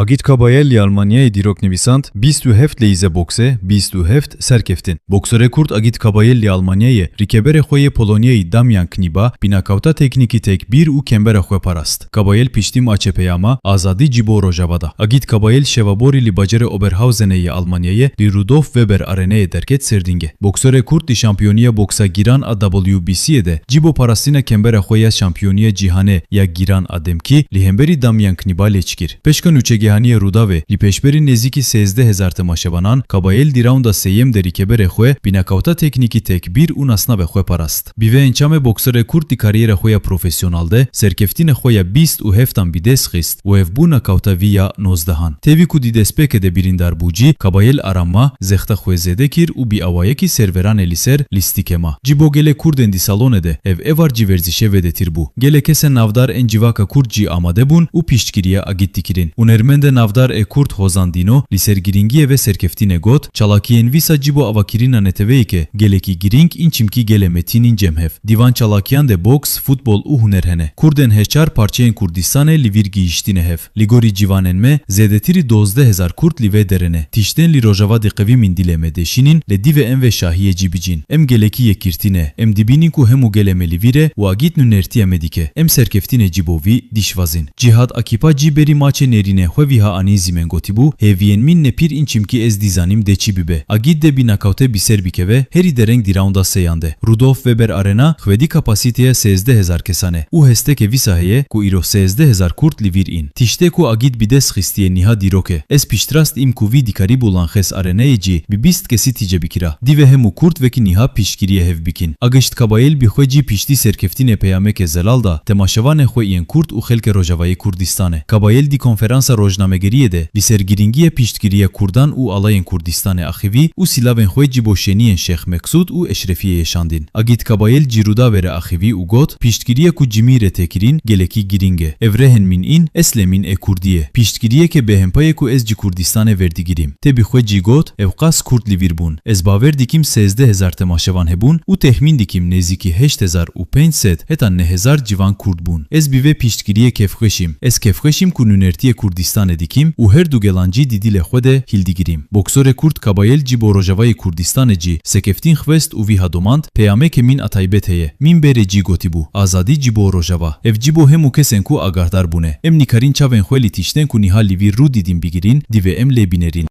Agit Kabayelli Almanya'ya dirok nivîsand 27 leyze bokse 27 serkeftin. Boksere Kurd Agit Kabayelli Almanya'ya rikebere xwe Polonya'yı Damian Kniba binakavta tekniki tek bir û kembera xwe parast. Kabayel piştî maçê peyama azadî ji bo Rojava. Agit Kabayel şevaborî li bacerê Oberhausenê Almanya'ya li Rudolf Weber Arenayê derket serdinge. Boksere Kurd li şampiyoniya boksa giran a WBC'ye de ji bo parastina kembera xwe ya şampiyoniya cîhanê ya giran a demkî li hemberî Damian Kniba lêçikir. Peşkan Gehaniye Rudave li peşberî nêzîkî 13,000 temaşevanan Kabayel di raunda sêyem de rîkeberê xwe binakavta teknîkî tek bir û nasnavê xwe parast. Bi vê encamê bokserê Kurd di kariyera xwe ya profesyonal de serkeftînê xwe ya 27 bi dest xist û ev bû nakavta vî ya 19. Tevî ku di destpêkê de birîndar bû cî Kabayel aranma zexta xwe zêde kir û bi awayekî serveranê li ser lîstîkema. Ji bo gelek Kurdên di salonê de ev evar cî werzîşê vedêtir bû. Gelek kesên navdar ên civaka Kurd cî amade bûn û piştgiriya agît dikirin. Ermende navdar Kurd Hozandino li sergiringiye ve serkeftînê got çalakiyên vîsa ji bo avakirina neteveyeke gelekî giring ên çimkî gele metînên cemhev. Divan çalakiyan de boks, futbol û huner hene. Kurdên heçar parçeyên Kurdistanê li vir gihîştîne hev. Li gorî civanên me zêdetirî 12,000 Kurd li vê derene. Tiştên li Rojava di qevîmên dilê me deşînin li divê em ve şahiyê cî bicîn. Em gelekî yekîrtîne. Em dibînin ku hemû gele me li vîre û agît nûnertiya me dike. Em serkeftînê cî bo vî dişvazin. Cihad Akipa cî berî maçê nêrîne xwe vîha anîzîmen gotîbû hêviyên min ne pîr ên çimkî ez dîzanim de çi bibe. Agît de binakavte bîser bikeve herî dereng di raunda seyan de. Rudolf Weber Arena xwedî kapasîteya 13,000 kesan e û hesteke vîsa heye ku îro 13,000 Kurd li vir in. Tiştê ku agît bi dest xistiye niha dîrok e. Ez piştrast im ku vî dikarî bulan xes arenayê cî bi 20 kesî tîce bikira. Divê hemû Kurd vekî niha piştgiriye hev bikin. Agişt Kabayel bi xwe cî piştî serkeftînê peyameke zelal da temaşevanê xwe yên Kurd û xelkê Rojavayê Kurdistanê. Kabayel di konferansa rojnamegeriyê de li sergiringiye piştgiriya Kurdan û alayên Kurdistanê axivî û silavên xwe ji bo şeniyên Şex Meksud û Eşrefiyê yeşandin. Agît Kabayel ji Rûdawê axivî û got piştgiriye ku cimî tekirin gelekî giring e. Ev rehên min in eslemîn e Kurdiye. Piştgiriyeke bêhempayê ku ez ji Kurdistanê verdigirim. Te bi xwe cî got ev qas Kurd li vir bûn. Ez bawer dikim 13,000 temaşevan hebûn û tehmîn dikim nêzîkî 8,500 heta 9,000 civan Kurd bûn. Ez bi vê piştgiriyê kevxweşîm. Ez kevxweşîm ku nûnertiyê Kurdistanê dikim û her du gelancî di dilê xwe de hildigirim. Boksorê Kurd Kabayel ji bo Rojavayê Kurdistanê cî sekeftîn xwest û vîha domand peyameke min a taybet heye. Min berê cî gotîbû azadî ji bo Rojava. Ev ji bo hemû kesên ku agahdar bûne. Em nîkarîn çavên xwe li tiştên ku niha li vî rû dîdin bigirin divê em lê bînerin.